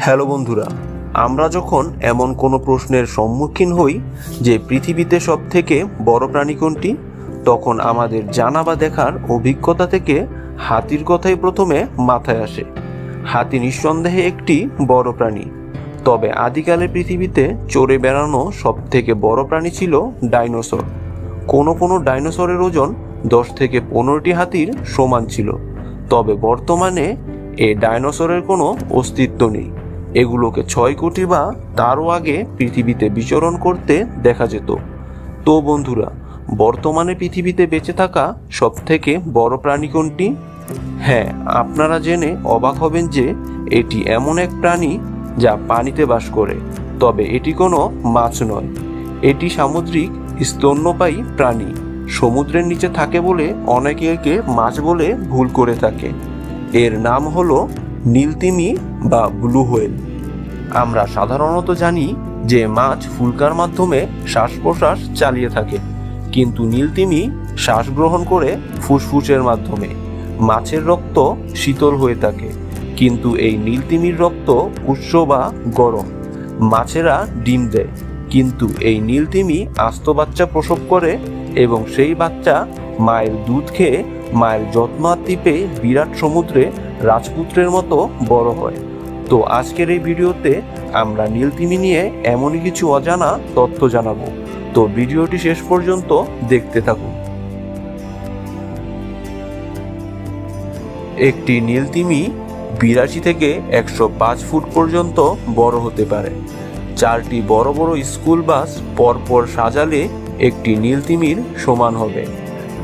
Hello বন্ধুরা, আমরা যখন এমন কোনো প্রশ্নের সম্মুখীন হই যে পৃথিবীতে সবথেকে বড় প্রাণী কোনটি, তখন আমাদের জানা বা দেখার অভিজ্ঞতা থেকে হাতির কথাই প্রথমে মাথায় আসে। হাতি নিঃসন্দেহে একটি বড় প্রাণী, তবে আদিকালে পৃথিবীতে চড়ে বেড়ানো সবথেকে বড় প্রাণী ছিল ডাইনোসর। কোনো ডাইনোসরের ওজন 10 থেকে 15টি হাতির সমান ছিল। তবে বর্তমানে এই ডাইনোসরের কোনো অস্তিত্ব নেই। এগুলোকে 6 কোটি বা তারও আগে পৃথিবীতে বিচরণ করতে দেখা যেত। তো বন্ধুরা, বর্তমানে পৃথিবীতে বেঁচে থাকা সবথেকে বড় প্রাণী কোনটি? হ্যাঁ, আপনারা জেনে অবাক হবেন যে এটি এমন এক প্রাণী যা পানিতে বাস করে। তবে এটি কোনো মাছ নয়, এটি সামুদ্রিক স্তন্যপায়ী প্রাণী। সমুদ্রের নিচে থাকে বলে অনেকে একে মাছ বলে ভুল করে থাকে। এর নাম হলো নীলতিমি বা ব্লু হোয়েল। আমরা সাধারণত জানি যে মাছ ফুলকার মাধ্যমে শ্বাস প্রশ্বাস চালিয়ে থাকে, কিন্তু নীলতিমি শ্বাস গ্রহণ করে ফুসফুসের মাধ্যমে। মাছের রক্ত শীতল হয়ে থাকে, কিন্তু এই নীলতিমির রক্ত উষ্ণ বা গরম। মাছেরা ডিম দেয়, কিন্তু এই নীলতিমি আস্ত বাচ্চা প্রসব করে এবং সেই বাচ্চা মায়ের দুধ খেয়ে মায়ের যত্ন আত্তি পেয়ে বিরাট সমুদ্রে রাজপুত্রের মতো বড় হয়। তো আজকের এই ভিডিওতে আমরা নীলতিমি নিয়ে এমনই কিছু অজানা তথ্য জানাবো। তো ভিডিওটি শেষ পর্যন্ত দেখতে থাকুন। একটি নীলতিমি 82 থেকে 105 ফুট পর্যন্ত বড় হতে পারে। 4টি বড় বড় স্কুল বাস পরপর সাজালে একটি নীলতিমির সমান হবে,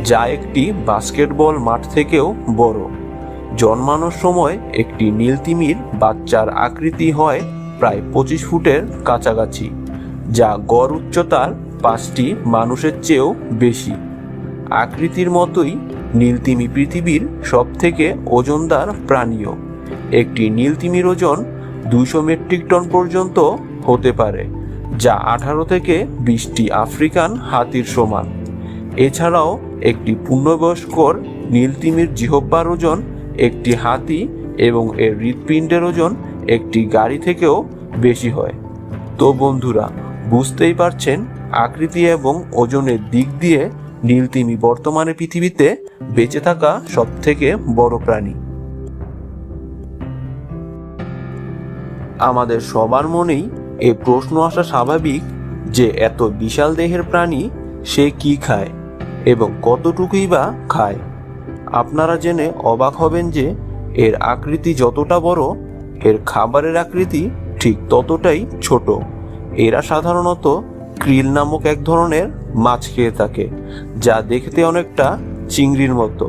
যা একটি বাস্কেটবল মাঠ থেকেও বড়। জন্মানোর সময় একটি নীলতিমির বাচ্চার আকৃতি হয় প্রায় 25 ফুটের কাছাকাছি, যা গড় উচ্চতার 5টি মানুষের চেয়েও বেশি। আকৃতির মতোই নীলতিমি পৃথিবীর সবথেকে ওজনদার প্রাণীও। একটি নীলতিমির ওজন 200 মেট্রিক টন পর্যন্ত হতে পারে, যা 18 থেকে 20টি আফ্রিকান হাতির সমান। এছাড়াও একটি পূর্ণবয়স্কর নীলতিমির জিহ্বার ওজন একটি হাতি এবং এর হৃৎপিণ্ডের ওজন একটি গাড়ি থেকেও বেশি হয়। তো বন্ধুরা, বুঝতেই পারছেন আকৃতি এবং ওজনের দিক দিয়ে নীলতিমি বর্তমানে পৃথিবীতে বেঁচে থাকা সবথেকে বড় প্রাণী। আমাদের সবার মনেই এই প্রশ্ন আসা স্বাভাবিক যে এত বিশাল দেহের প্রাণী সে কি খায় এবং কতটুকুই বা খায়। আপনারা জেনে অবাক হবেন যে এর আকৃতি যতটা বড়, এর খাবারের আকৃতি ঠিক ততটাই ছোট। এরা সাধারণত ক্রিল নামক এক ধরনের মাছ খেয়ে থাকে, যা দেখতে অনেকটা চিংড়ির মতো।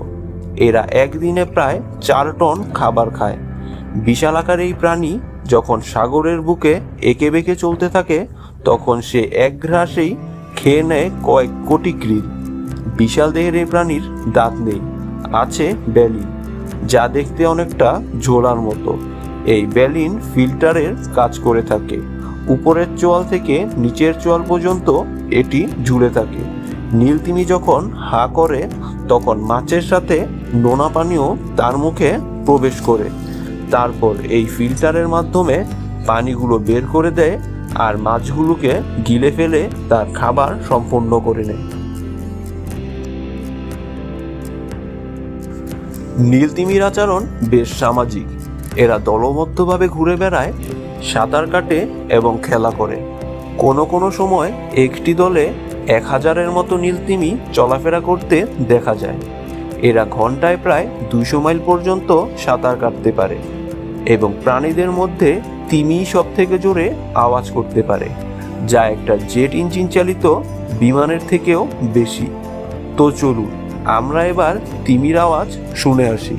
এরা একদিনে প্রায় 4 টন খাবার খায়। বিশাল আকার এই প্রাণী যখন সাগরের বুকে এঁকে বেঁকে চলতে থাকে, তখন সে এক গ্রাসেই খেয়ে নেয় কয়েক কোটি ক্রিল। বিশাল দেহের এই প্রাণীর দাঁত নেই, আছে ব্যালিন, যা দেখতে অনেকটা ঝোলার মতো। এই ব্যালিন ফিল্টারের কাজ করে থাকে। উপরের চোয়াল থেকে নিচের চোয়াল পর্যন্ত এটি ঝুলে থাকে। নীলতিমি যখন হা করে, তখন মাছের সাথে নোনা পানিও তার মুখে প্রবেশ করে। তারপর এই ফিল্টারের মাধ্যমে পানিগুলো বের করে দেয় আর মাছগুলোকে গিলে ফেলে তার খাবার সম্পন্ন করে নেয়। নীলতিমির আচরণ বেশ সামাজিক। এরা দলবদ্ধভাবে ঘুরে বেড়ায়, সাঁতার কাটে এবং খেলা করে। কোনো সময় একটি দলে 1000-এর মতো নীলতিমি চলাফেরা করতে দেখা যায়। এরা ঘন্টায় প্রায় 200 মাইল পর্যন্ত সাঁতার কাটতে পারে এবং প্রাণীদের মধ্যে তিমিই সবথেকে জোরে আওয়াজ করতে পারে, যা একটা জেট ইঞ্জিন চালিত বিমানের থেকেও বেশি। তো চলুন আমরা এবার তিমির আওয়াজ শুনে আসি।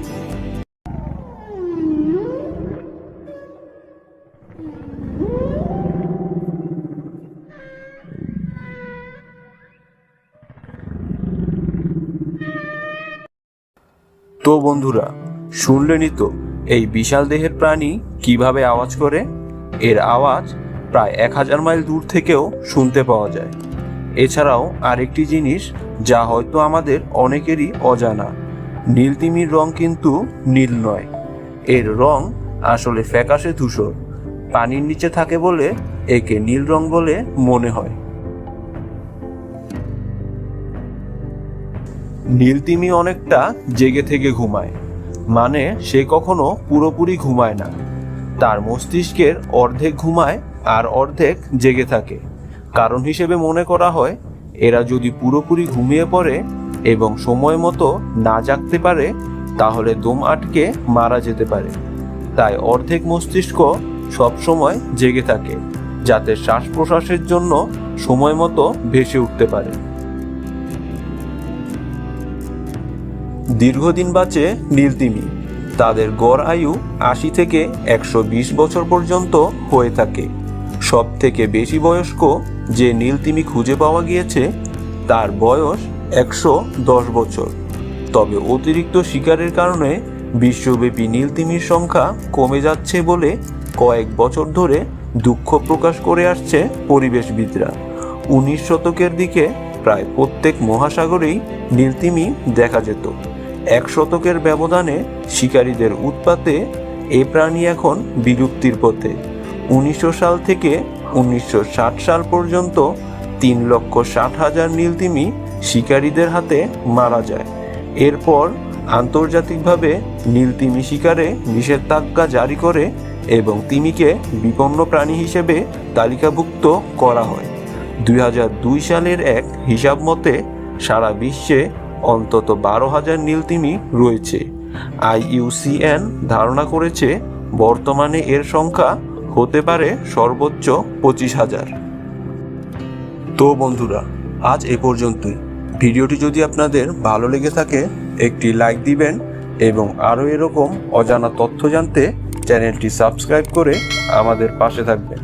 তো বন্ধুরা, শুনলেনই তো এই বিশাল দেহের প্রাণী কিভাবে আওয়াজ করে। এর আওয়াজ প্রায় 1000 মাইল দূর থেকেও শুনতে পাওয়া যায়। এছাড়াও আরেকটি জিনিস যা হয়তো আমাদের অনেকেরই অজানা, নীলতিমির রং কিন্তু নীল নয়। এর রং আসলে ফ্যাকাশে ধূসর। পানির নিচে থাকে বলে একে নীল রং বলে মনে হয়। নীল তিমি অনেকটা জেগে থেকে ঘুমায়, মানে সে কখনো পুরোপুরি ঘুমায় না। তার মস্তিষ্কের অর্ধেক ঘুমায় আর অর্ধেক জেগে থাকে। কারণ হিসেবে মনে করা হয় এরা যদি পুরোপুরি ঘুমিয়ে পড়ে এবং সময় মতো না জাগতে পারে তাহলে দম আটকে মারা যেতে পারে। তাই অর্ধেক মস্তিষ্ক সবসময় জেগে থাকে, যাতে শ্বাস প্রশ্বাসের জন্য সময় মতো ভেসে উঠতে পারে। দীর্ঘদিন বাঁচে নীল তিমি। তাদের গড় আয়ু 80 থেকে 120 বছর পর্যন্ত হয়ে থাকে। সব থেকে বেশি বয়স্ক যে নীল তিমি খুঁজে পাওয়া গিয়েছে তার বয়স 110 বছর। তবে অতিরিক্ত শিকারের কারণে বিশ্বব্যাপী নীল তিমির সংখ্যা কমে যাচ্ছে বলে কয়েক বছর ধরে দুঃখ প্রকাশ করে আসছে পরিবেশবিদরা। 19 শতকের দিকে প্রায় প্রত্যেক মহাসাগরেই নীল তিমি দেখা যেত। 1 শতকের ব্যবধানে শিকারীদের উৎপাতে এ প্রাণী এখন বিলুপ্তির পথে। 1900 সাল থেকে 1960 সাল পর্যন্ত 3,60,000 নীল তিমি শিকারীদের হাতে মারা যায়। এরপর আন্তর্জাতিকভাবে নীল তিমি শিকারে নিষেধাজ্ঞা জারি করে এবং তিমিকে বিপন্ন প্রাণী হিসেবে তালিকাভুক্ত করা হয়। 2002 সালের এক হিসাব মতে সারা বিশ্বে অন্তত 12,000 নীল তিমি রয়েছে। IUCN ধারণা করেছে বর্তমানে এর সংখ্যা হতে পারে সর্বোচ্চ 25,000। তো বন্ধুরা, আজ এ পর্যন্তই। ভিডিওটি যদি আপনাদের ভালো লেগে থাকে একটি লাইক দিবেন এবং আরও এরকম অজানা তথ্য জানতে চ্যানেলটি সাবস্ক্রাইব করে আমাদের পাশে থাকবেন।